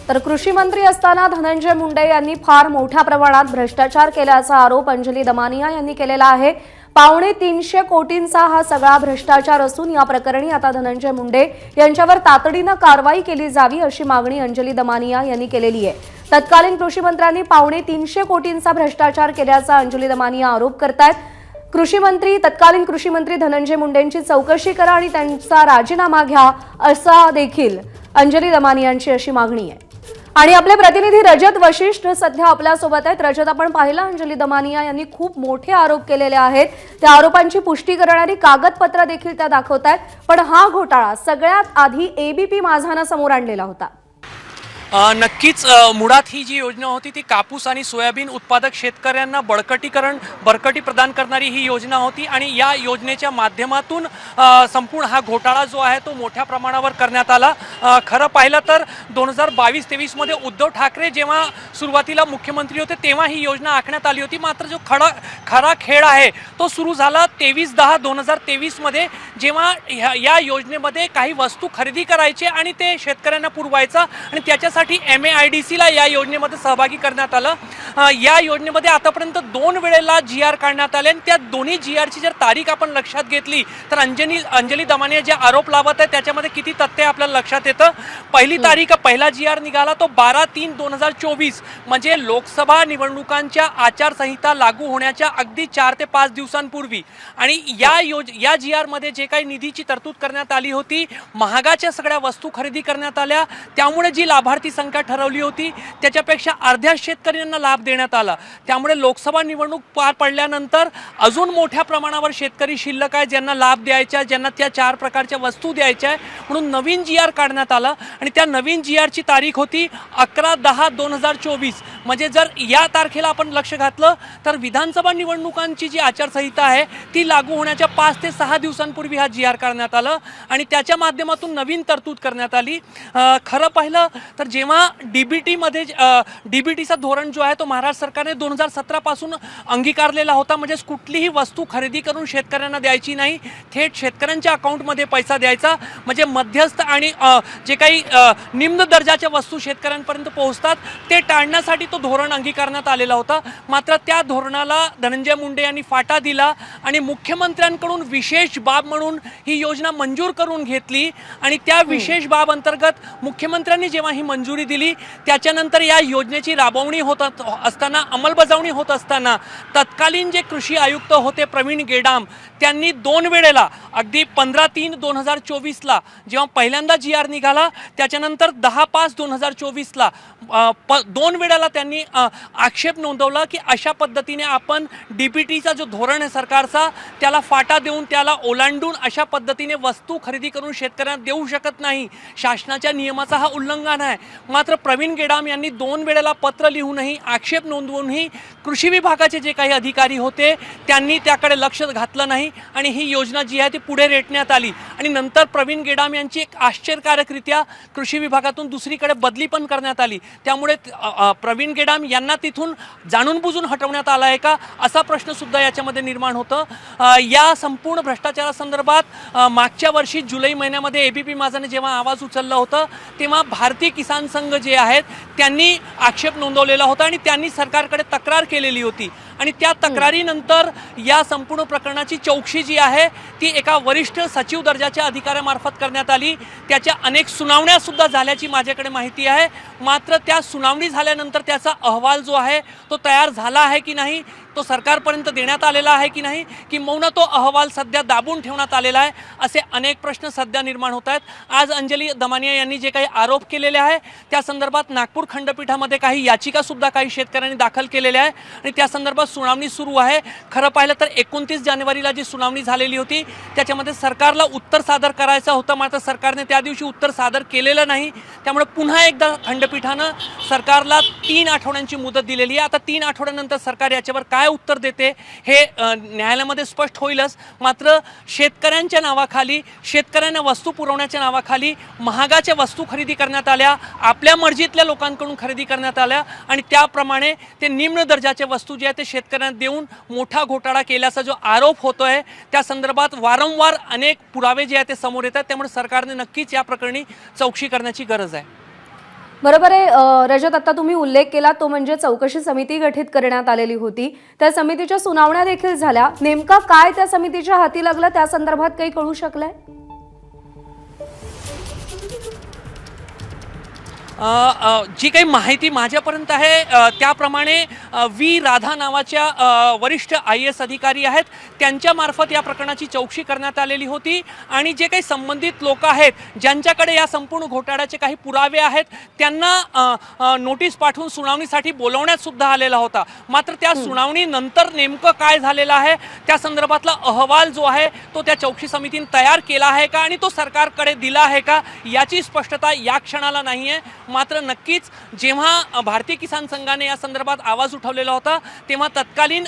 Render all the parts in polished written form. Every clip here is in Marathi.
तर कृषी मंत्री असताना धनंजय मुंडे यांनी फार मोठ्या प्रमाणात भ्रष्टाचार केल्याचा आरोप अंजली दमानिया यांनी केलेला आहे। 350 कोटींचा हा सगळा भ्रष्टाचार असून या प्रकरणी आता धनंजय मुंडे यांच्यावर तातडीने कारवाई केली जावी अशी मागणी अंजली दमानिया यांनी केलेली आहे। तत्कालीन कृषी मंत्र्यांनी 350 कोटींचा भ्रष्टाचार केल्याचा अंजली दमानिया आरोप करतायत। तत्कालीन कृषी मंत्री धनंजय मुंडेंची चौकशी करा आणि त्यांचा राजीनामा घ्या असा देखील अंजली दमानियांची अशी मागणी आहे। आणि आपले प्रतिनिधी रजत वशिष्ठ सध्या आपल्या सोबत आहेत। रजत, आपण पाहिलं अंजली दमानिया यांनी खूप मोठे आरोप केलेले आहेत, त्या आरोपांची पुष्टी करणारी कागदपत्र देखील त्या दाखवतात, पण हा घोटाळा सगळ्यात आधी एबीपी माझानं समोर आणलेला होता। नक्कीच मुळात ही जी योजना होती ती कापूस आणि सोयाबीन उत्पादक शेतकऱ्यांना बळकटी प्रदान करणारी ही योजना होती आणि या योजनेच्या माध्यमातून संपूर्ण हा घोटाळा जो आहे तो मोठ्या प्रमाणावर करण्यात आला। खरं पाहिलं तर 2022-23 मध्ये उद्धव ठाकरे जेव्हा सुरुवातीला मुख्यमंत्री होते तेव्हा ही योजना आखण्यात आली होती, मात्र जो खरा खेळ आहे तो सुरू झाला 23/10/2023 मध्ये, जेव्हा या योजनेमध्ये काही वस्तू खरेदी करायचे आणि ते शेतकऱ्यांना पुरवायचा आणि त्याच्यासाठी MAIDC ला या योजनेमध्ये सहभागी करण्यात आलं। या योजनेमध्ये आतापर्यंत 2 वेळेला GR काढण्यात आले आणि त्या दोन्ही GRची जर तारीख आपण लक्षात घेतली तर अंजली दमानिया जे आरोप लावत आहे त्याच्यामध्ये किती तथ्य आपल्याला लक्षात येतं। पहिला GR निघाला तो 12/3/2024, म्हणजे लोकसभा निवडणुकांच्या आचारसंहिता लागू होण्याच्या अगदी 4 ते 5 दिवसांपूर्वी। आणि या GR मध्ये जे काही निधीची तरतूद करण्यात आली होती, महागाच्या सगळ्या वस्तू खरेदी करण्यात आल्या, त्यामुळे जी लाभार्थी संख्या ठरवली होती त्याच्यापेक्षा अर्ध्या शेतकऱ्यांना लाभ देण्यात आला। त्यामुळे लोकसभा निवडणूक पार पडल्यानंतर अजून मोठ्या प्रमाणावर शेतकरी शिल्लक आहे ज्यांना लाभ द्यायचा, ज्यांना त्या 4 प्रकारच्या वस्तू द्यायच्या आहे, म्हणून नवीन GR काढण्यात आला आणि त्या नवीन GRची तारीख होती 11/10/2024। म्हणजे जर या तारखेला आपण लक्ष घातलं तर विधानसभा निवडणुकांची जी आचारसंहिता आहे ती लागू होण्याच्या 5 ते 6 दिवसांपूर्वी हा GR करण्यात आलं आणि त्याच्या माध्यमातून नवीन तरतूद करण्यात आली। खरं पाहिलं तर जेव्हा डीबीटीचा धोरण जो आहे तो महाराष्ट्र सरकारने 2017 पासून अंगीकारलेला होता, म्हणजे कुठलीही वस्तू खरेदी करून शेतकऱ्यांना द्यायची नाही, थेट शेतकऱ्यांच्या अकाउंटमध्ये पैसा द्यायचा, म्हणजे मध्यस्थ आणि जे काही निम्न दर्जाच्या वस्तू शेतकऱ्यांपर्यंत पोहोचतात ते टाळण्यासाठी तो धोरण अंगीकारण्यात आलेला होता। मात्र त्या धोरणाला धनंजय मुंडे यांनी फाटा दिला आणि मुख्यमंत्र्यांकडून विशेष बाब म्हणून ही योजना मंजूर करून घेतली आणि त्या विशेष बाब अंतर्गत मुख्यमंत्र्यांनी जेव्हा ही मंजुरी दिली त्याच्यानंतर या योजनेची राबवणी होत असताना, अंमलबजावणी होत असताना तत्कालीन जे कृषी आयुक्त होते प्रवीण गेडाम, त्यांनी 2 वेळेला अगदी 15/3/2024 ला जेव्हा पहिल्यांदा GR निघाला त्याच्यानंतर 10/5/2024 ला 2 वेळेला त्यांनी आक्षेप नोंदवला की अशा पद्धतीने आपण डीबीटीचा जो धोरण आहे सरकारचा त्याला फाटा देऊन त्याला ओलांडून अशा पद्धतीने वस्तू खरेदी करून शेतकऱ्यांना देऊ शकत नाही, शासनाच्या नियमाचा हा उल्लंघन आहे। मात्र प्रवीण गेडाम यांनी 2 वेळेला पत्र लिहूनही आक्षेप नोंदवूनही कृषी विभागाचे जे काही अधिकारी होते त्यांनी त्याकडे लक्ष घातलं नाही आणि ही योजना जी आहे ती पुढे रेटण्यात आली आणि नंतर प्रवीण गेडाम यांची एक आश्चर्यकारकरित्या कृषी विभागातून दुसरीकडे बदली पण करण्यात आली। त्यामुळे प्रवीण गेडाम यांना तिथून जाणून बुजून हटवण्यात आला आहे का असा प्रश्न सुद्धा याच्यामध्ये निर्माण होतं। या संपूर्ण भ्रष्टाचारासंदर्भात मागच्या वर्षी जुलै महिन्यामध्ये एबीपी माझाने जेव्हा आवाज उचलला होता तेव्हा भारतीय किसान संघ जे आहेत त्यांनी आक्षेप नोंदवलेला होता आणि त्यांनी सरकारकडे तक्रार केलेली होती आणि त्या तक्रारीनंतर या संपूर्ण प्रकरणाची चौकशी जी आहे ती एका वरिष्ठ सचिव दर्जाच्या अधिकाऱ्यामार्फत करण्यात आली। त्याच्या अनेक सुनावण्या सुद्धा झाल्याची माझ्याकडे माहिती आहे, मात्र त्या सुनावणी झाल्यानंतर त्याचा अहवाल जो आहे तो तयार झाला आहे की नाही, तो सरकारपर्यंत देण्यात आलेला आहे की नाही, किंबहुना तो अहवाल सध्या दाबून ठेवण्यात आलेला आहे, असे अनेक प्रश्न सध्या निर्माण होत आहेत। आज अंजली दमानिया यांनी जे काही आरोप केलेले आहे त्या संदर्भात नागपूर खंडपीठामध्ये काही याचिका सुद्धा काही शेतकऱ्यांनी दाखल केलेल्या आहे आणि त्या संदर्भात सुनावणी सुरू आहे। खरं पाहिलं तर 29 जानेवारीला जी सुनावणी झालेली होती त्याच्यामध्ये सरकारला उत्तर सादर करायचं होतं, मात्र सरकारने त्या दिवशी उत्तर सादर केलेलं नाही। त्यामुळे पुन्हा एकदा खंडपीठानं सरकारला 3 आठवड्यांची मुदत दिलेली आहे। आता 3 आठवड्यानंतर सरकार याच्यावर काय उत्तर देते हे न्यायालयामध्ये स्पष्ट होईलच, मात्र शेतकऱ्यांच्या नावाखाली, शेतकऱ्यांना वस्तू पुरवण्याच्या नावाखाली महागाच्या वस्तू खरेदी करण्यात आल्या, आपल्या मर्जीतल्या लोकांकडून खरेदी करण्यात आल्या आणि त्याप्रमाणे ते निम्न दर्जाच्या वस्तू जे आहेत ते शेतकऱ्यांना देऊन मोठा घोटाळा केल्याचा जो आरोप होतोय त्या संदर्भात वारंवार अनेक पुरावे जे आहेत ते समोर येतात। त्यामुळे सरकारने नक्कीच या प्रकरणी चौकशी करण्याची गरज आहे। बरोबर आहे. रजत, आता तुम्ही उल्लेख केला तो म्हणजे चौकशी समिती गठीत करण्यात आलेली होती. त्या समितीच्या सुनावण्या देखील झाल्या. नेमका काय त्या समितीच्या हाती लागलं त्या संदर्भात काही कळू शकलंय? जी काही माहिती माझ्यापर्यंत आहे त्याप्रमाणे व्ही राधा नावाच्या वरिष्ठ IAS अधिकारी आहेत, त्यांच्यामार्फत या प्रकरणाची चौकशी करण्यात आलेली होती आणि जे काही संबंधित लोक आहेत ज्यांच्याकडे या संपूर्ण घोटाळ्याचे काही पुरावे आहेत त्यांना नोटीस पाठवून सुनावणीसाठी बोलवण्यात सुद्धा आलेला होता. मात्र त्या सुनावणीनंतर नेमकं काय झालेलं आहे त्या संदर्भातला अहवाल जो आहे तो त्या चौकशी समितीने तयार केला आहे का आणि तो सरकारकडे दिला आहे का याची स्पष्टता या क्षणाला नाही आहे. मात्र नक्कीच जेव्हा भारतीय किसान संघाने या संदर्भात आवाज उठवलेला होता तेव्हा तत्कालीन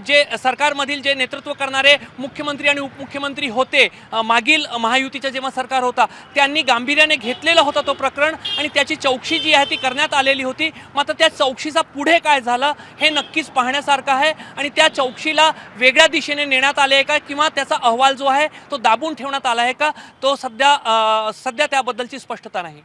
जे सरकारमधील जे नेतृत्व करणारे मुख्यमंत्री आणि उपमुख्यमंत्री होते मागील महायुतीचं जेव्हा सरकार होता त्यांनी गांभीर्याने घेतलेलं होतं तो प्रकरण आणि त्याची चौकशी जी आहे ती करण्यात आलेली होती. मात्र त्या चौकशीचा पुढे काय झालं हे नक्कीच पाहण्यासारखं आहे आणि त्या चौकशीला वेगळ्या दिशेने नेण्यात आले आहे का किंवा त्याचा अहवाल जो आहे तो दाबून ठेवण्यात आला आहे का तो सध्या त्याबद्दलची स्पष्टता नाही.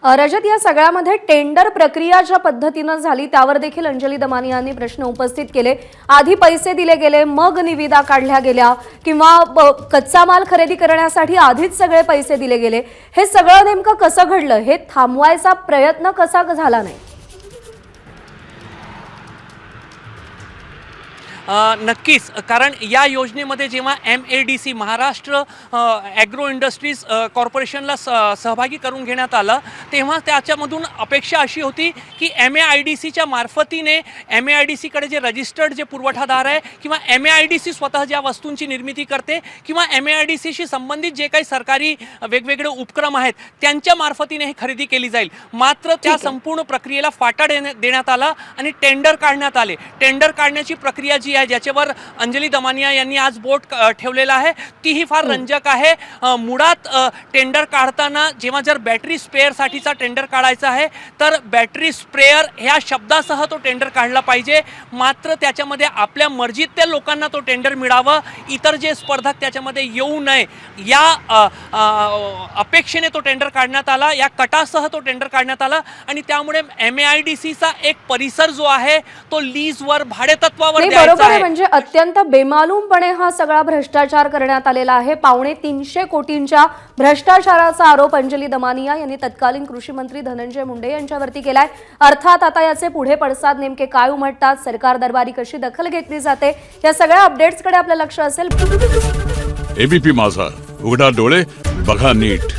रजत, या सगळ्यामध्ये टेंडर प्रक्रिया ज्या पद्धतीनं झाली त्यावर देखील अंजली दमानी यांनी प्रश्न उपस्थित केले. आधी पैसे दिले गेले, मग निविदा काढल्या गेल्या किंवा कच्चा माल खरेदी करण्यासाठी आधीच सगळे पैसे दिले गेले. हे सगळं नेमकं कसं घडलं, हे थांबवायचा प्रयत्न कसा झाला नाही? नक्कीच, कारण या योजनेमध्ये जेव्हा MADC महाराष्ट्र ॲग्रो इंडस्ट्रीज कॉर्पोरेशनला सहभागी करून घेण्यात आलं तेव्हा त्याच्यामधून अपेक्षा अशी होती की MAIDCच्या मार्फतीने MAIDCकडे जे रजिस्टर्ड जे पुरवठादार आहे किंवा MAIDC स्वतः ज्या वस्तूंची निर्मिती करते किंवा MAIDCशी संबंधित जे काही सरकारी वेगवेगळे उपक्रम आहेत त्यांच्या मार्फतीने हे खरेदी केली जाईल. मात्र त्या संपूर्ण प्रक्रियेला फाटा देण्यात आला आणि टेंडर काढण्यात आले. टेंडर काढण्याची प्रक्रिया जी आहे ज्याच्यावर अंजली दमानिया यांनी आज बोट ठेवलेला आहे तीही फार रंजक आहे. मुळात टेंडर काढताना जेव्हा जर बॅटरी स्पेअरसाठीचा टेंडर काढायचा आहे तर बॅटरी स्प्रेअर ह्या शब्दासह तो टेंडर काढला पाहिजे. मात्र त्याच्यामध्ये आपल्या मर्जीत त्या लोकांना तो टेंडर मिळावं, इतर जे स्पर्धक त्याच्यामध्ये येऊ नये या अपेक्षेने तो टेंडर काढण्यात आला, या कटासह तो टेंडर काढण्यात आला आणि त्यामुळे MAIDCचा एक परिसर जो आहे तो लीजवर भाडेतत्वावर द्यायचा आहे. म्हणजे अत्यंत बेमालूमपणे हा सगळा भ्रष्टाचार करण्यात आलेला आहे. 350 कोटींच्या भ्रष्टाचाराचा आरोप अंजली दमानिया यांनी तत्कालीन कृषी मंत्री धनंजय मुंडे यांच्यावरती केलाय. अर्थात आता याचे पुढे पडसाद नेमके काय उमटतात, सरकार दरबारी कशी दखल घेतली जाते, या सगळ्या अपडेट्सकडे आपलं लक्ष असेल. ABP माझा, उघडा डोळे बघा नीट.